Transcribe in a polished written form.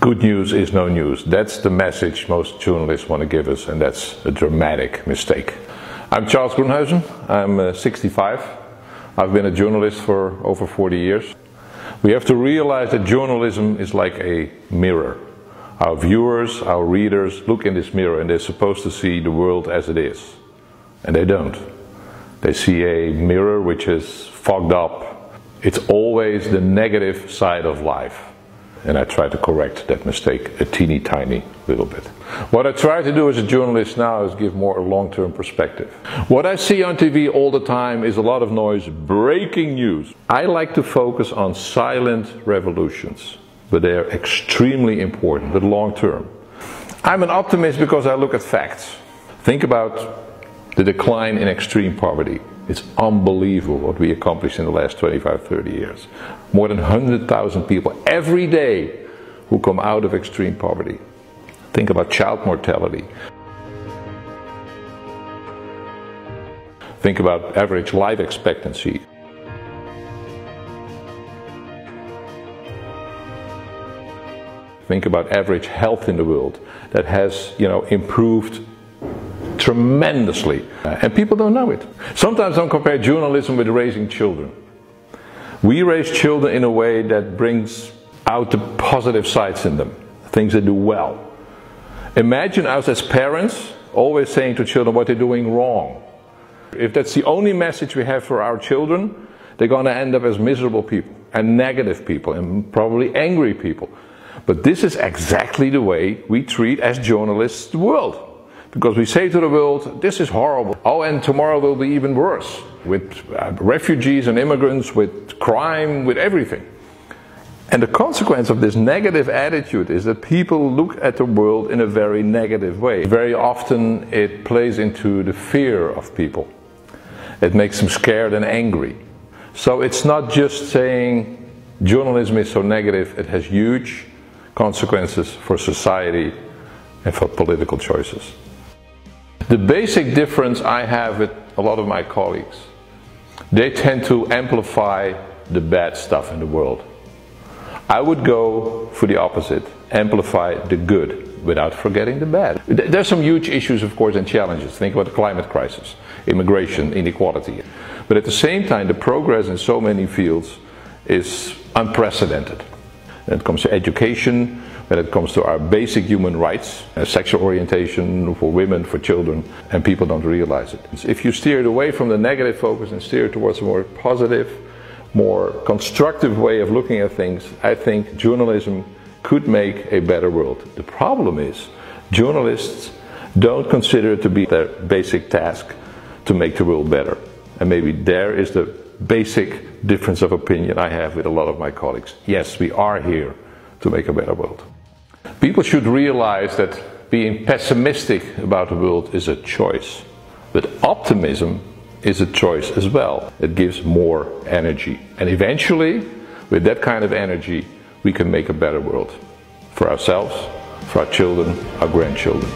Good news is no news. That's the message most journalists want to give us, and that's a dramatic mistake. I'm Charles Groenhuizen. I'm 65. I've been a journalist for over 40 years. We have to realize that journalism is like a mirror. Our viewers, our readers look in this mirror and they're supposed to see the world as it is. And they don't. They see a mirror which is fogged up. It's always the negative side of life. And I try to correct that mistake a teeny tiny little bit. What I try to do as a journalist now is give more a long-term perspective. What I see on TV all the time is a lot of noise, breaking news. I like to focus on silent revolutions, but they are extremely important, but long-term. I'm an optimist because I look at facts. Think about the decline in extreme poverty. It's unbelievable what we accomplished in the last 25, 30 years. More than 100,000 people every day who come out of extreme poverty. Think about child mortality. Think about average life expectancy. Think about average health in the world that has, improved tremendously, and people don't know it. Sometimes I compare journalism with raising children. We raise children in a way that brings out the positive sides in them, things they do well. Imagine us as parents always saying to children what they're doing wrong. If that's the only message we have for our children, they're going to end up as miserable people and negative people and probably angry people. But this is exactly the way we treat as journalists the world. Because we say to the world, this is horrible. Oh, and tomorrow will be even worse. With refugees and immigrants, with crime, with everything. And the consequence of this negative attitude is that people look at the world in a very negative way. Very often it plays into the fear of people. It makes them scared and angry. So it's not just saying journalism is so negative, it has huge consequences for society and for political choices. The basic difference I have with a lot of my colleagues, they tend to amplify the bad stuff in the world. I would go for the opposite, amplify the good without forgetting the bad. There's some huge issues, of course, and challenges. Think about the climate crisis, immigration, inequality. But at the same time, the progress in so many fields is unprecedented. When it comes to education, when it comes to our basic human rights, sexual orientation for women, for children, and people don't realize it. If you steer it away from the negative focus and steer towards a more positive, more constructive way of looking at things, I think journalism could make a better world. The problem is, journalists don't consider it to be their basic task to make the world better. And maybe there is the basic difference of opinion I have with a lot of my colleagues. Yes, we are here to make a better world. People should realize that being pessimistic about the world is a choice, but optimism is a choice as well. It gives more energy, and eventually, with that kind of energy, we can make a better world for ourselves, for our children, our grandchildren.